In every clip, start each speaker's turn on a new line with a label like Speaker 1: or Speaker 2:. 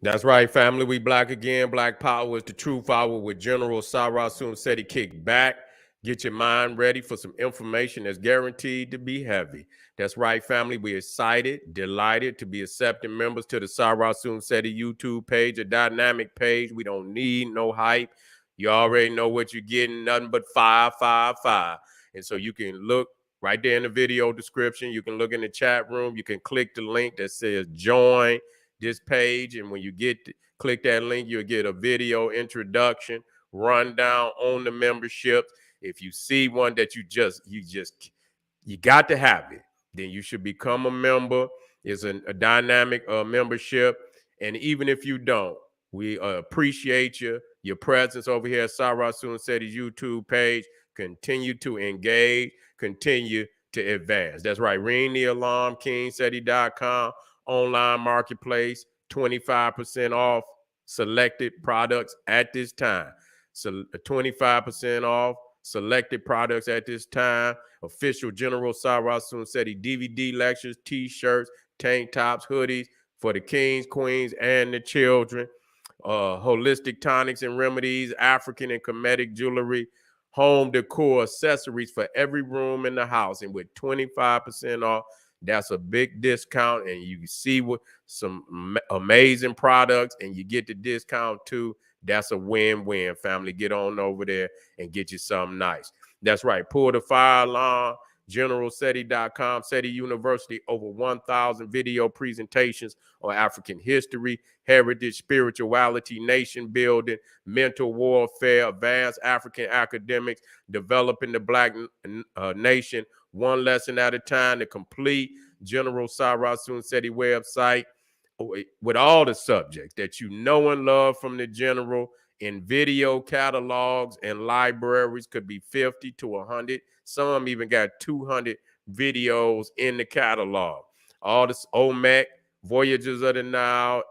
Speaker 1: That's right, family. We black again. Black power is the truth hour with General Sarasun said he kicked back. Get your mind ready for some information that's guaranteed to be heavy. That's right, family. We're excited, delighted to be accepting members to the Sarasun Seti YouTube page, a dynamic page. We don't need no hype. You already know what you're getting, nothing but 555. And so you can look right there in the video description. You can look in the chat room. You can click the link that says join this page, and when you click that link, you'll get a video introduction, rundown on the memberships. If you see one that you got to have it, then you should become a member. It's a dynamic membership, and even if you don't, we appreciate your presence over here at Sarah Soon Seti's YouTube page. Continue to engage, continue to advance. That's right. Ring the alarm, kingseti.com online marketplace, 25% off selected products at this time. So 25% off selected products at this time. Official General Sarah Sunseti DVD lectures, t-shirts, tank tops, hoodies for the kings, queens, and the children. Holistic tonics and remedies, African and Kemetic jewelry, home decor accessories for every room in the house. And with 25% off, that's a big discount, and you see what some amazing products, and you get the discount too. That's a win-win, family. Get on over there and get you something nice. That's right. Pull the fire alarm. GeneralSeti.com, SETI University, over 1,000 video presentations on African history, heritage, spirituality, nation building, mental warfare, advanced African academics, developing the Black nation one lesson at a time. To complete General Sarah Sunseti website with all the subjects that you know and love from the general in video catalogs and libraries. Could be 50 to 100. Some even got 200 videos in the catalog. All this Olmec, Voyages of the Nile,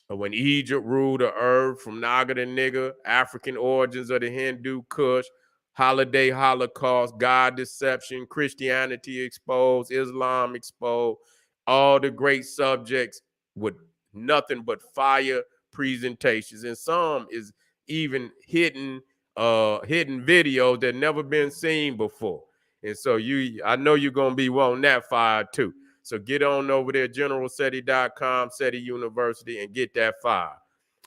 Speaker 1: when Egypt ruled the earth, from Naga to Nigger, African origins of the Hindu Kush, holiday Holocaust, God deception, Christianity exposed, Islam exposed, all the great subjects with nothing but fire presentations. And some is even hidden videos that never been seen before. And so I know you're gonna be wanting that fire too. So get on over there, generalseti.com, SETI University, and get that fire.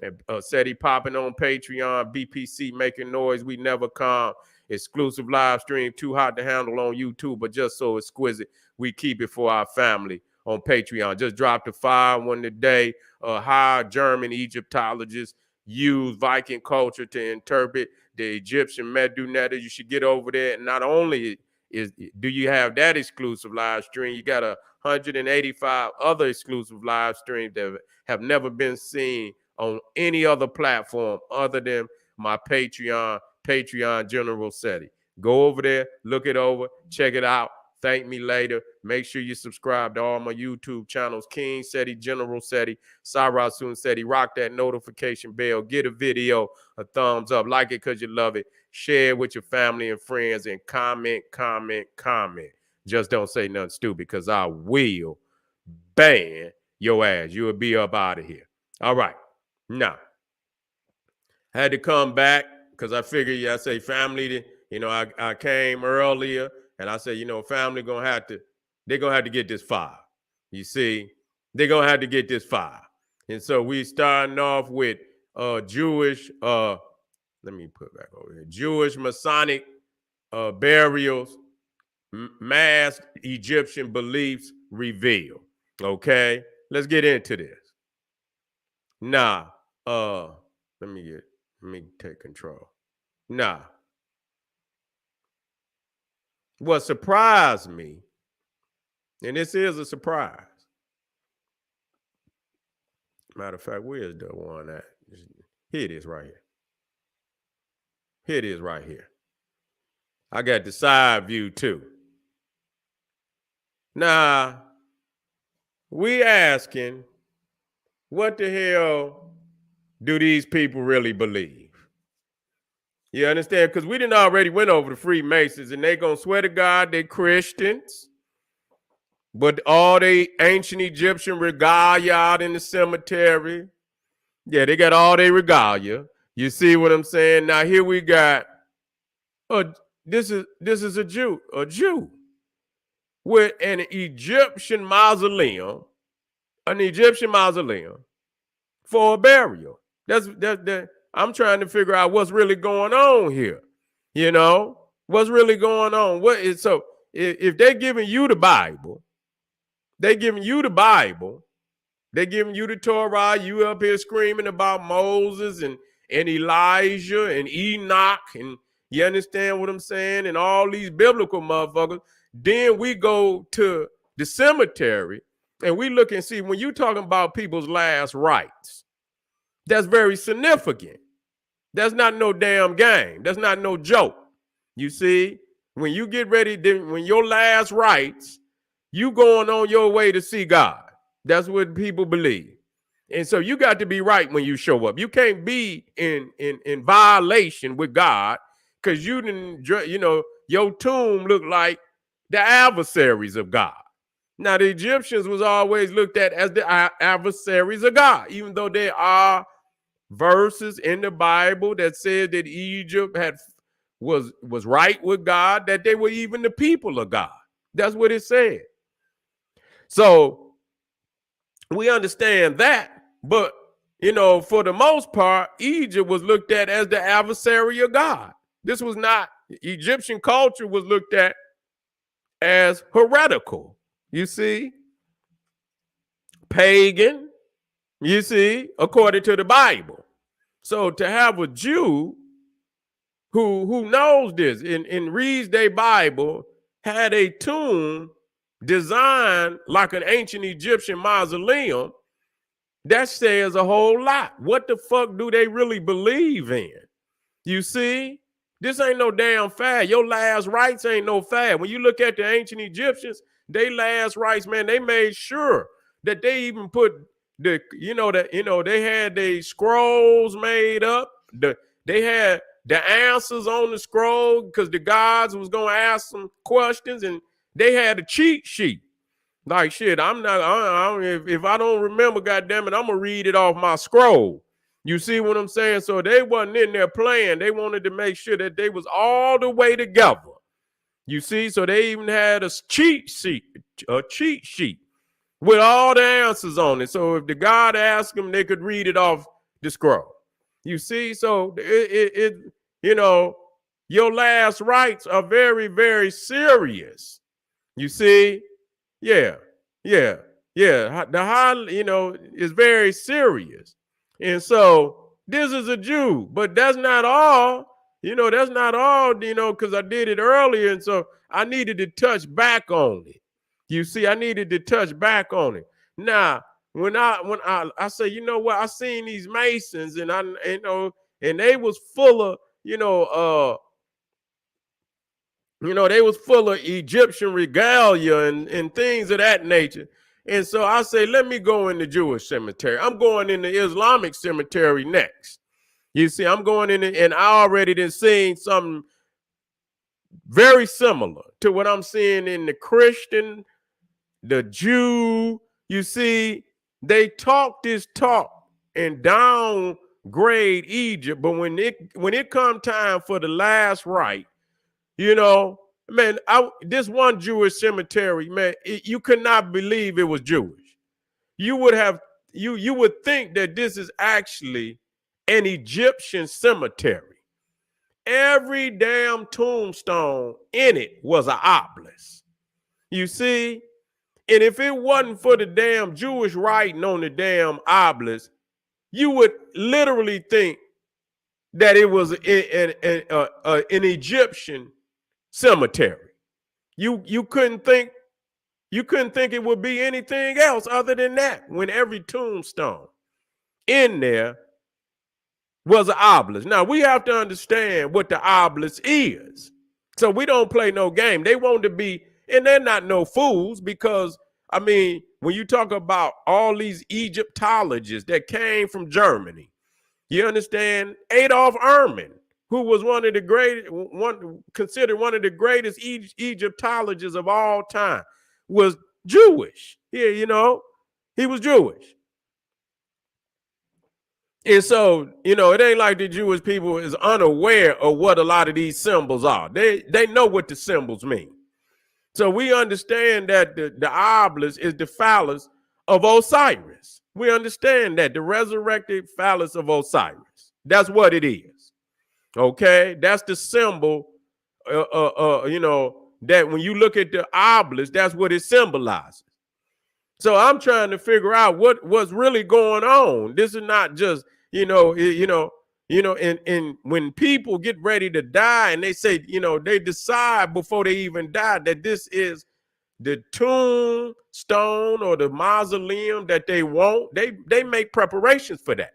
Speaker 1: And SETI popping on Patreon, BPC making noise, we never come. Exclusive live stream, too hot to handle on YouTube, but just so exquisite, we keep it for our family on Patreon. Just dropped a fire one today. How German Egyptologists use Viking culture to interpret the Egyptian Medunetta. You should get over there. And not only do you have that exclusive live stream, you got 185 other exclusive live streams that have never been seen on any other platform other than my Patreon General Seti. Go over there, look it over, check it out. Thank me later. Make sure you subscribe to all my YouTube channels, King Seti, General Seti, Sarah Soon Seti. Rock that notification bell. Get a video a thumbs up. Like it because you love it. Share it with your family and friends, and comment. Just don't say nothing stupid, because I will ban your ass. You'll be up out of here. All right. Now, I had to come back because I figured, I say family, I came earlier, and I said, family they're going to have to get this fire. You see, they're going to have to get this fire. And so we starting off with Jewish, let me put back over here, Jewish Masonic burials, masked Egyptian beliefs revealed. Okay, let's get into this. Now, let me take control. Now, what surprised me, and this is a surprise. Matter of fact, where's the one at? Here it is right here. Here it is right here. I got the side view too. Now, we asking, what the hell do these people really believe? You understand? Because we didn't already went over the Freemasons, and they gonna swear to God they Christians. But all they ancient Egyptian regalia out in the cemetery, yeah, they got all they regalia. You see what I'm saying? Now here we got, this is a Jew with an Egyptian mausoleum for a burial. That I'm trying to figure out what's really going on here. You know, what's really going on? What is so if they're giving you the Bible, they're giving you the Bible, they're giving you the Torah, you up here screaming about Moses and Elijah and Enoch, and you understand what I'm saying? And all these biblical motherfuckers. Then we go to the cemetery and we look and see when you talking about people's last rites, that's very significant. That's not no damn game. That's not no joke. You see, when you get ready, when your last rites, you going on your way to see God. That's what people believe. And so you got to be right when you show up. You can't be in violation with God because you didn't, your tomb looked like the adversaries of God. Now, the Egyptians was always looked at as the adversaries of God, even though there are verses in the Bible that said that Egypt was right with God, that they were even the people of God. That's what it said. So we understand that, but for the most part, Egypt was looked at as the adversary of God. This was not, Egyptian culture was looked at as heretical. You see, pagan, you see, according to the Bible. So to have a Jew who knows this and reads their Bible, had a tomb designed like an ancient Egyptian mausoleum, that says a whole lot. What the fuck do they really believe in? You see? This ain't no damn fad. Your last rites ain't no fad. When you look at the ancient Egyptians, they last rites, man, they made sure that they even put they had the scrolls made up. They had the answers on the scroll because the gods was gonna ask some questions, and they had a cheat sheet. Like shit, if I don't remember, goddamn it, I'm gonna read it off my scroll. You see what I'm saying? So they wasn't in there playing. They wanted to make sure that they was all the way together. You see, so they even had a cheat sheet with all the answers on it. So if the God asked them, they could read it off the scroll. You see, so your last rites are very, very serious. You see, yeah. The high, is very serious. And so this is a Jew, but that's not all, because I did it earlier. And so I needed to touch back on it. You see, I needed to touch back on it. Now, when I say, you know what, I seen these Masons and and they was full of, they was full of Egyptian regalia and things of that nature. And so I say, let me go in the Jewish cemetery. I'm going in the Islamic cemetery next. You see, I'm going in and I already done seen something very similar to what I'm seeing in the Christian, the Jew. You see, they talk this talk and downgrade Egypt. But when it come time for the last rite, man, this one Jewish cemetery, man, you could not believe it was Jewish. You would think that this is actually an Egyptian cemetery. Every damn tombstone in it was an obelisk. You see? And if it wasn't for the damn Jewish writing on the damn obelisk, you would literally think that it was an Egyptian cemetery. You couldn't think it would be anything else other than that when every tombstone in there was an obelisk. Now we have to understand what the obelisk is. So we don't play no game. They want to be, and they're not no fools, because when you talk about all these Egyptologists that came from Germany, you understand Adolf Ehrman, who was considered one of the greatest Egyptologists of all time, was Jewish. Yeah, he was Jewish. And so, it ain't like the Jewish people is unaware of what a lot of these symbols are. They know what the symbols mean. So we understand that the obelisk is the phallus of Osiris. We understand that the resurrected phallus of Osiris. That's what it is. Okay, that's the symbol. That when you look at the obelisk, that's what it symbolizes. So I'm trying to figure out what's really going on. This is not just and when people get ready to die and they say, they decide before they even die that this is the tombstone or the mausoleum that they want, they make preparations for that.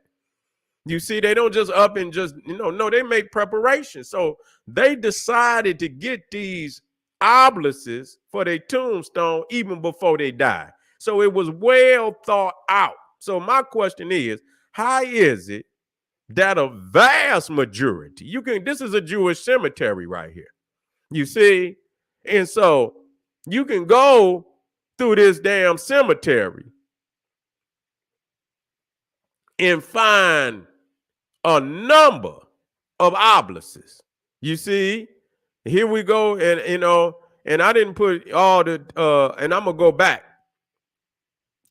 Speaker 1: You see, they don't just up and just, no, they make preparations. So they decided to get these obelisks for their tombstone even before they die. So it was well thought out. So my question is, how is it that a vast majority, this is a Jewish cemetery right here, you see? And so you can go through this damn cemetery and find a number of obelisks. You see, here we go, and I didn't put all the and I'm gonna go back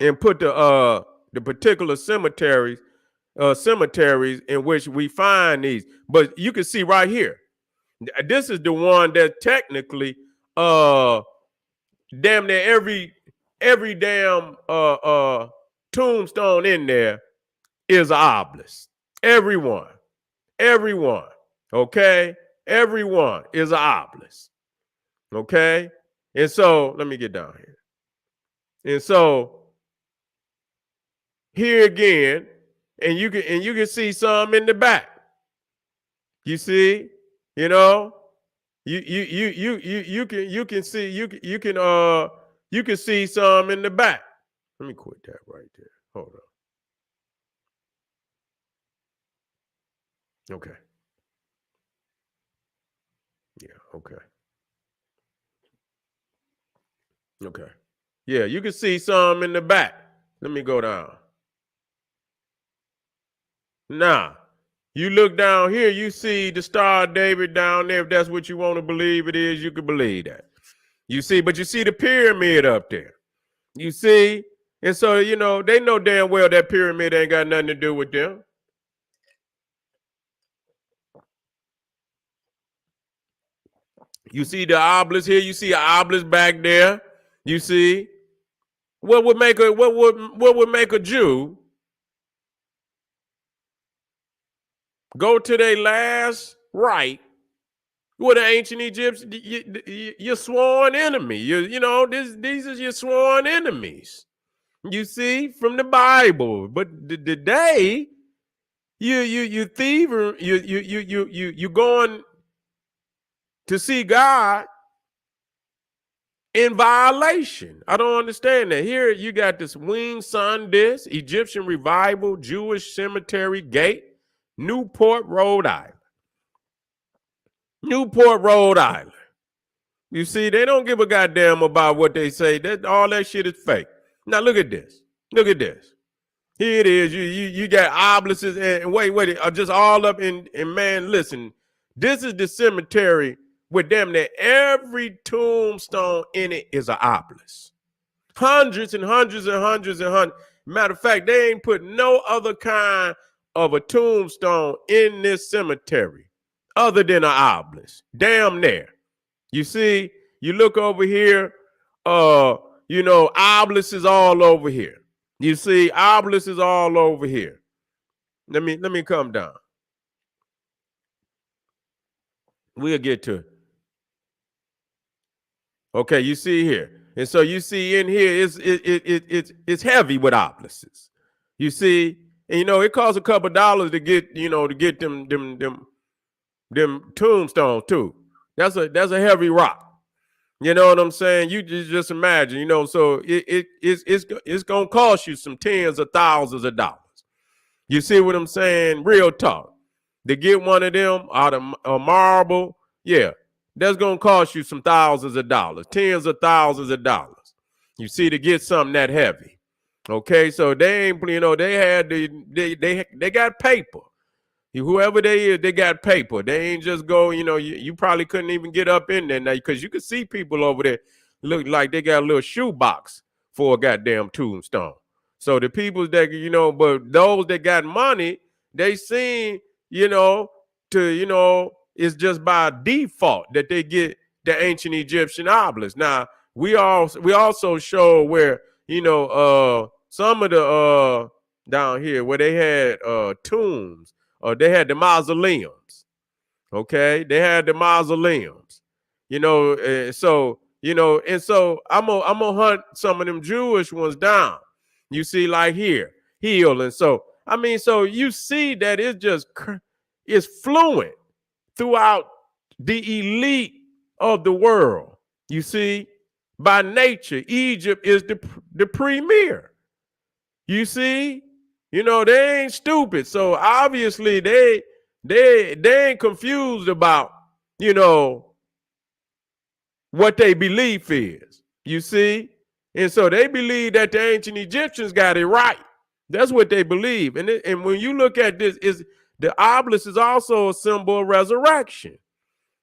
Speaker 1: and put the particular cemeteries in which we find these. But you can see right here, this is the one that technically damn near every damn tombstone in there is an obelisk. Everyone. Okay? Everyone is an obelisk. Okay? And so, let me get down here. And so, here again, and you can see some in the back. You see? You can see some in the back. Let me quit that right there. Hold on. Okay. Yeah, okay. Okay. Yeah, you can see some in the back. Let me go down. Now, you look down here, you see the Star of David down there. If that's what you want to believe it is, you can believe that. You see, but you see the pyramid up there. You see? And so, they know damn well that pyramid ain't got nothing to do with them. You see the obelisk here. You see an obelisk back there. You see, what would make a Jew go to their last rite with an ancient Egyptian? Your sworn enemy. These are your sworn enemies. You see, from the Bible. But today, you thiever, you going to see God in violation. I don't understand that. Here you got this winged sun disk, Egyptian revival, Jewish cemetery gate, Newport, Rhode Island. Newport, Rhode Island. You see, they don't give a goddamn about what they say. All that shit is fake. Now look at this. Look at this. Here it is. You got obelisks and wait, just all up in man, listen. This is the cemetery with damn near every tombstone in it is an obelisk. Hundreds and hundreds and hundreds and hundreds. Matter of fact, they ain't put no other kind of a tombstone in this cemetery other than an obelisk. Damn near. You see, you look over here, obelisk is all over here. You see, obelisk is all over here. Let me come down. We'll get to it. Okay, you see here. And so you see in here, it's heavy with obelisks. You see, and it costs a couple $2 to get them tombstones too. That's a heavy rock. You know what I'm saying? You just imagine, so it's gonna cost you some tens of thousands of dollars. You see what I'm saying? Real talk. To get one of them out of marble, yeah, that's gonna cost you some thousands of dollars, tens of thousands of dollars. You see, to get something that heavy. Okay, so they ain't, they had they got paper. Whoever they is, they got paper. They ain't just go, you probably couldn't even get up in there now because you could see people over there look like they got a little shoebox for a goddamn tombstone. So the people that, but those that got money, they seen, it's just by default that they get the ancient Egyptian obelisk. Now, we also show where, some of the down here where they had tombs, they had the mausoleums. Okay, they had the mausoleums. So and so I'm gonna hunt some of them Jewish ones down. You see, like here, Hill, and so so you see that it's fluent throughout the elite of the world. You see, by nature, Egypt is the premier. You see, they ain't stupid. So obviously they ain't confused about, what they belief is. You see? And so they believe that the ancient Egyptians got it right. That's what they believe. And when you look at this, the obelisk is also a symbol of resurrection.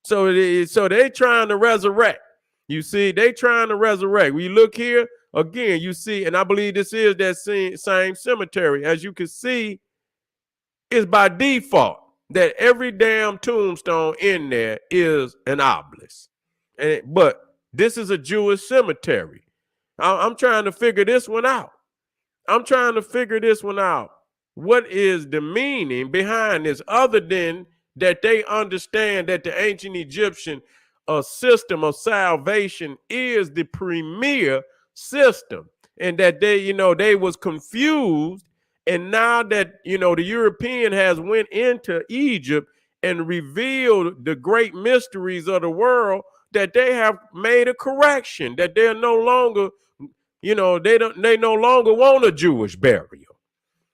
Speaker 1: So they trying to resurrect. You see, they trying to resurrect. When you look here, again, you see, and I believe this is that same cemetery. As you can see, it's by default that every damn tombstone in there is an obelisk. But this is a Jewish cemetery. I'm trying to figure this one out. What is the meaning behind this, other than that they understand that the ancient Egyptian system of salvation is the premier system, and that they was confused, and now that the European has went into Egypt and revealed the great mysteries of the world, that they have made a correction, that they're no longer, they no longer want a Jewish burial.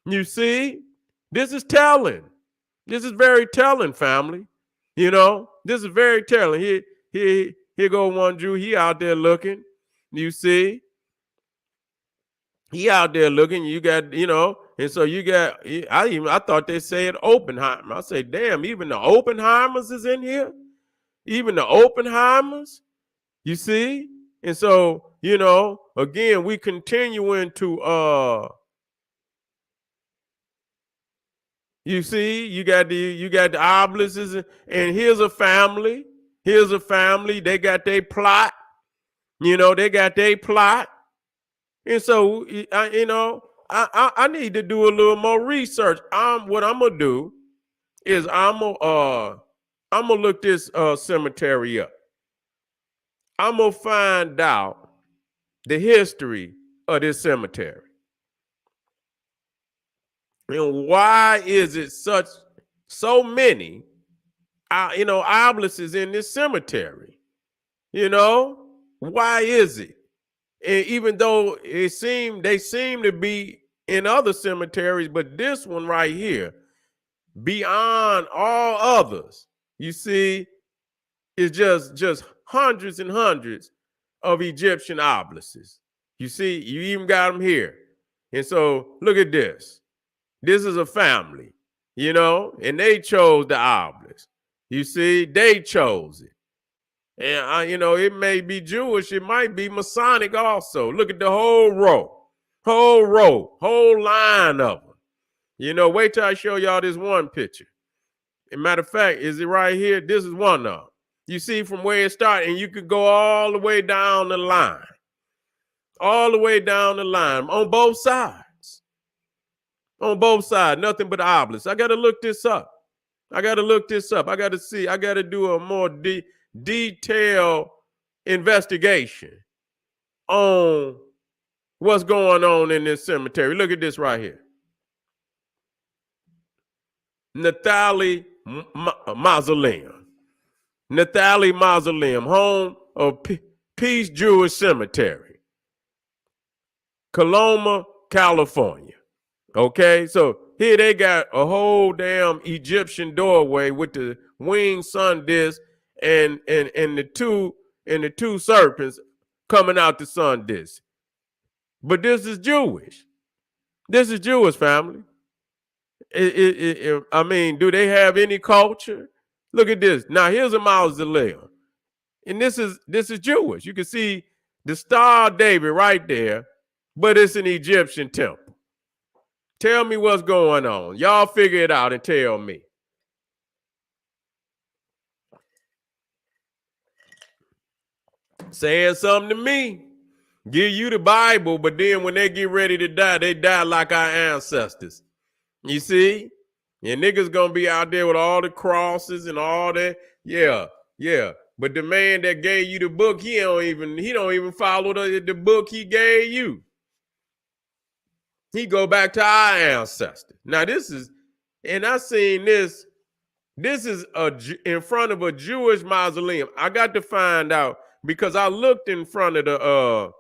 Speaker 1: You see, this is telling. This is very telling, family. This is very telling. Here go one Jew. He out there looking. You see, he out there looking. You got, and so you got. I thought they said Oppenheimer. I say, damn, even the Oppenheimers is in here. Even the Oppenheimers. You see, and so again, we continuing to You see, you got the obelisks, and here's a family. They got their plot. They got their plot. And so I need to do a little more research. What I'm gonna do is I'm gonna look this cemetery up. I'm gonna find out the history of this cemetery. And why is it so many obelisks in this cemetery? Why is it? And even though they seem to be in other cemeteries, but this one right here, beyond all others, you see, is just hundreds and hundreds of Egyptian obelisks. You see, you even got them here. And so look at this. This is a family, and they chose the obelisk. You see, they chose it. And, it may be Jewish. It might be Masonic also. Look at the whole whole line of them. Wait till I show y'all this one picture. As a matter of fact, is it right here? This is one of them. You see from where it started, and you could go all the way down the line. All the way down the line on both sides. On both sides, nothing but obelisks. I got to look this up. I got to see. I got to do a more detailed investigation on what's going on in this cemetery. Look at this right here. Nathalie Mausoleum. Nathalie Mausoleum, home of Peace Jewish Cemetery, Coloma, California. Okay, so here they got a whole damn Egyptian doorway with the winged sun disk and the two serpents coming out the sun disk. But this is Jewish. This is Jewish, family. I mean, do they have any culture? Look at this. Now here's a mausoleum, and this is Jewish. You can see the Star of David right there, but it's an Egyptian temple. Tell me what's going on. Y'all figure it out and tell me. Saying something to me. Give you the Bible, but then when they get ready to die, they die like our ancestors. You see? And niggas gonna be out there with all the crosses and all that. Yeah, yeah. But the man that gave you the book, he don't even follow the book he gave you. He go back to our ancestors. Now this is, and I seen this. This is in front of a Jewish mausoleum. I got to find out because I looked in front of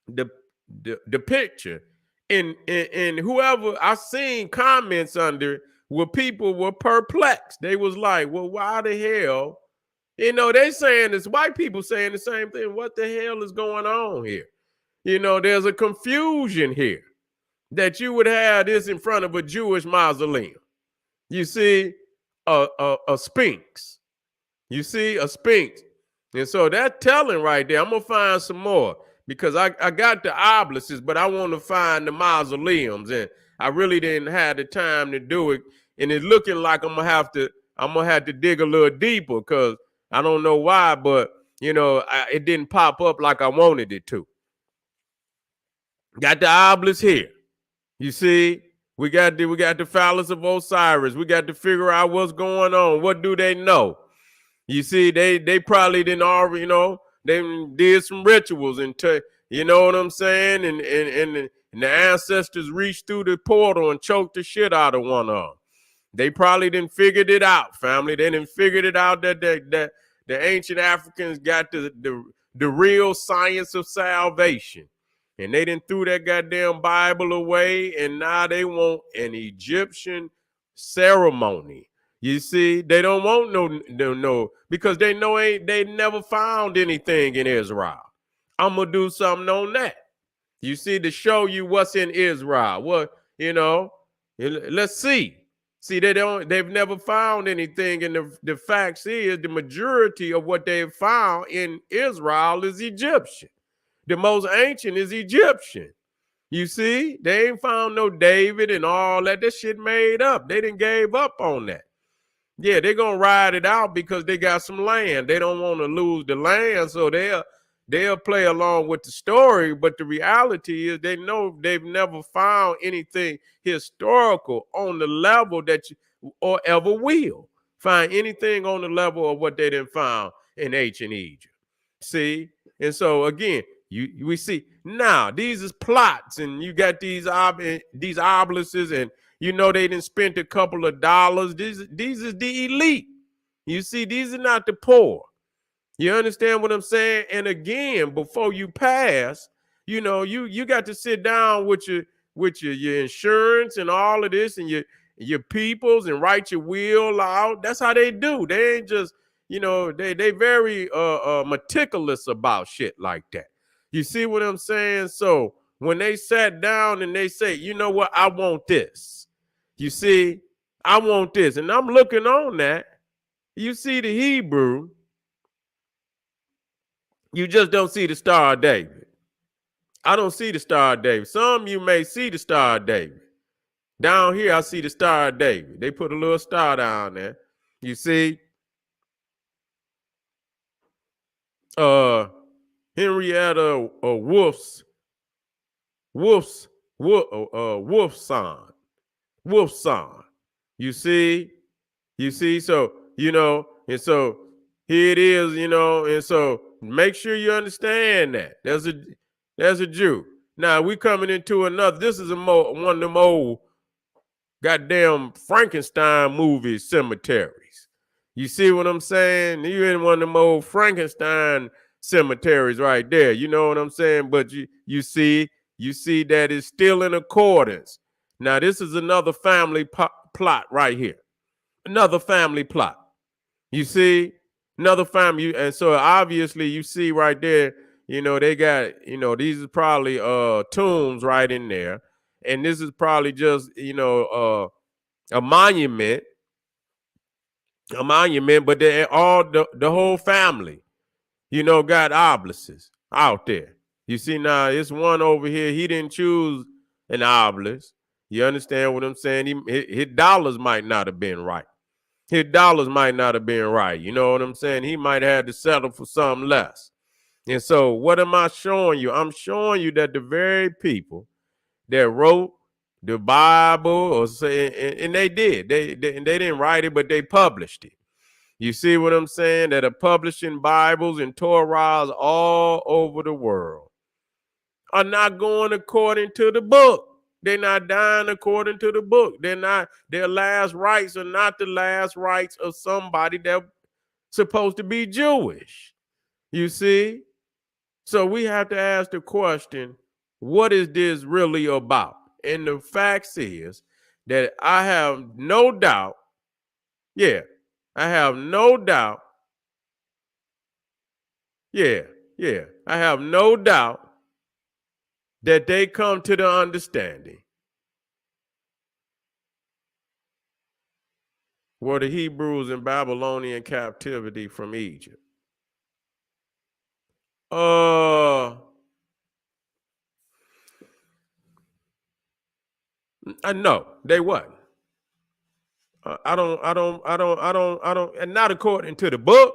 Speaker 1: the picture, and whoever I seen comments under where people were perplexed. They was like, well, why the hell? You know, they saying this, white people saying the same thing. What the hell is going on here? You know, there's a confusion here that you would have this in front of a Jewish mausoleum. You see a sphinx. You see a sphinx. And so that's telling right there. I'm going to find some more because I got the obelisks, but I want to find the mausoleums. And I really didn't have the time to do it. And it's looking like I'm going to have to dig a little deeper because I don't know why, but, you know, it didn't pop up like I wanted it to. Got the obelisk here. You see, we got the phallus of Osiris. We got to figure out what's going on. What do they know? You see, they probably didn't already, you know, they did some rituals and you know what I'm saying? And the ancestors reached through the portal and choked the shit out of one of them. They probably didn't figured it out, family. They didn't figured it out that the ancient Africans got the real science of salvation. And they didn't threw that goddamn Bible away, and now they want an Egyptian ceremony. You see, they don't want no, because they know they never found anything in Israel. I'm gonna do something on that. You see, to show you what's in Israel. What, you know, let's see. See, they've never found anything, and the facts is the majority of what they've found in Israel is Egyptian. The most ancient is Egyptian. You see, they ain't found no David and all that. That shit made up. They didn't gave up on that. Yeah, they're going to ride it out because they got some land. They don't want to lose the land, so they'll play along with the story. But the reality is they know they've never found anything historical on the level that you or ever will find anything on the level of what they didn't found in ancient Egypt. See? And so, again, we see now these is plots, and you got these obelisks, and you know they didn't spend a couple of dollars. These is the elite. You see, these are not the poor. You understand what I'm saying? And again, before you pass, you know, you got to sit down with your insurance and all of this, and your peoples, and write your will out. That's how they do. They ain't just, you know, they very meticulous about shit like that. You see what I'm saying? So when they sat down and they say, you know what, I want this. You see, I want this. And I'm looking on that. You see the Hebrew. You just don't see the Star of David. I don't see the Star of David. Some of you may see the Star of David. Down here, I see the Star of David. They put a little star down there. You see? Henrietta Wolf's son. You see, so, you know, and so here it is, you know, and so make sure you understand that. There's a Jew. Now we coming into another, this is one of them old goddamn Frankenstein movie cemeteries. You see what I'm saying? You in one of them old Frankenstein cemeteries right there. You know what I'm saying? But you see that it's still in accordance. Now this is another family plot right here. Another family plot. You see, another family, and so obviously you see right there, they got, these is probably tombs right in there. And this is probably just, a monument, but they all the whole family, got obelisks out there. You see now, it's one over here. He didn't choose an obelisk. You understand what I'm saying? His dollars might not have been right. His dollars might not have been right. You know what I'm saying? He might have had to settle for something less. And so, what am I showing you? I'm showing you that the very people that wrote the Bible, or say, and they did, they didn't write it, but they published it. You see what I'm saying? That are publishing Bibles and Torahs all over the world are not going according to the book. They're not dying according to the book. Their last rites are not the last rites of somebody that's supposed to be Jewish. You see? So we have to ask the question, what is this really about? And the facts is that I have no doubt, yeah, I have no doubt, yeah, I have no doubt that they come to the understanding were the Hebrews in Babylonian captivity from Egypt. No, they wasn't. I don't, and not according to the book,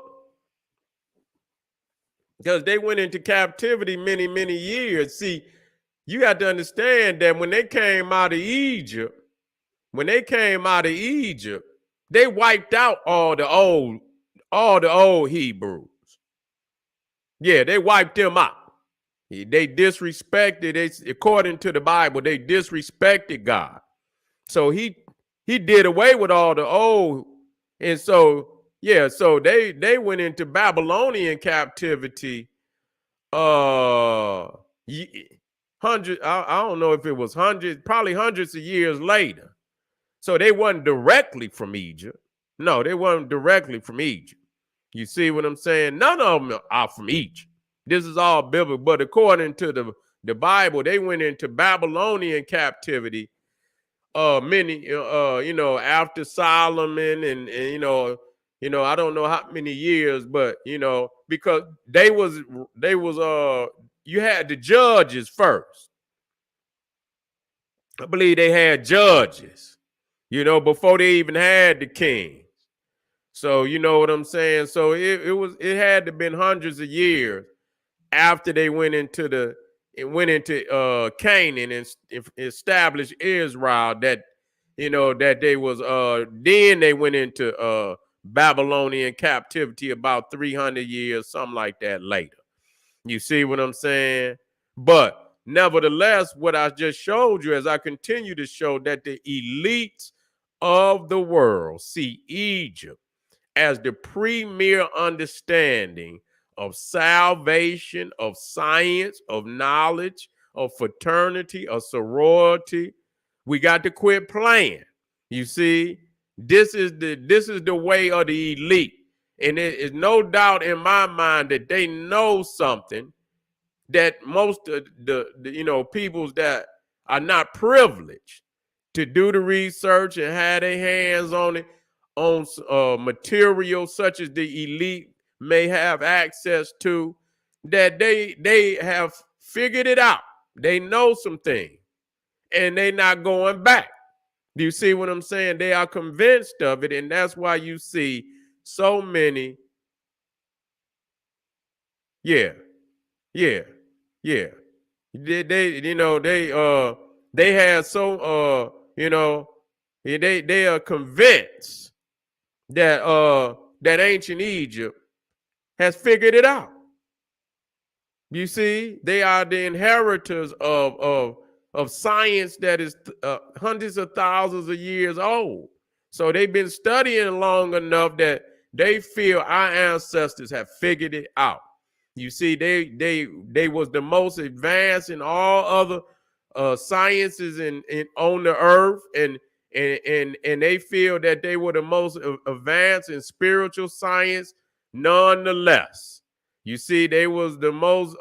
Speaker 1: because they went into captivity many, many years. See, you got to understand that when they came out of Egypt, they wiped out all the old Hebrews. Yeah, they wiped them out. They disrespected, according to the Bible, they disrespected God. So he did away with all the old. And so, yeah, so they went into Babylonian captivity. Hundred, I don't know if it was hundreds, probably hundreds of years later. So they wasn't directly from Egypt. No, they weren't directly from Egypt. You see what I'm saying? None of them are from Egypt. This is all biblical, but according to the Bible, they went into Babylonian captivity many after Solomon, and I don't know how many years, but because they was you had the judges first. I believe they had judges, before they even had the kings. So you know what I'm saying? So it had to been hundreds of years after they went into Canaan and established Israel, that that they was then they went into Babylonian captivity about 300 years, something like that, later. You see what I'm saying? But nevertheless, what I just showed you, as I continue to show, that the elites of the world see Egypt as the premier understanding of salvation, of science, of knowledge, of fraternity, of sorority. We got to quit playing. You see, this is the way of the elite. And there is no doubt in my mind that they know something that most of the peoples that are not privileged to do the research and have their hands on it, on material such as the elite may have access to, that they have figured it out. They know some things, and they not going back. Do you see what I'm saying? They are convinced of it, and that's why you see so many. Yeah, yeah, yeah. They had so they are convinced that that ancient Egypt has figured it out. You see, they are the inheritors of science that is hundreds of thousands of years old. So they've been studying long enough that they feel our ancestors have figured it out. You see, they was the most advanced in all other sciences in on the earth, and they feel that they were the most advanced in spiritual science nonetheless. You see, they was the most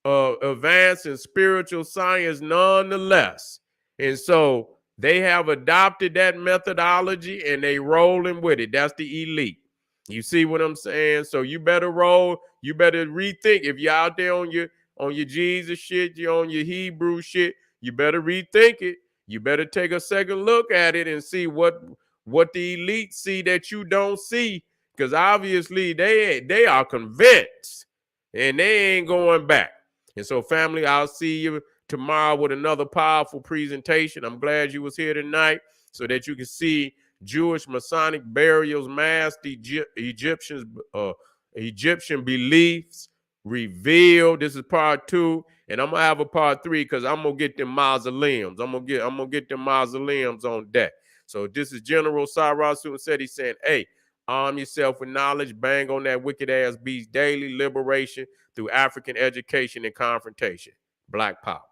Speaker 1: advanced in spiritual science nonetheless. And so they have adopted that methodology and they rolling with it. That's the elite. You see what I'm saying? So you better roll, you better rethink. If you're out there on your Jesus shit, you're on your Hebrew shit, you better rethink it. You better take a second look at it and see what the elite see that you don't see. Because obviously they are convinced and they ain't going back. And so, family, I'll see you tomorrow with another powerful presentation. I'm glad you was here tonight so that you can see Jewish Masonic burials, masked Egyptian beliefs revealed. This is part 2, and I'm gonna have a part 3 because I'm gonna get them mausoleums. I'm gonna get them mausoleums on deck. So this is General Cyrus Sunsetti saying, hey, arm yourself with knowledge, bang on that wicked ass beast daily, liberation through African education and confrontation. Black power.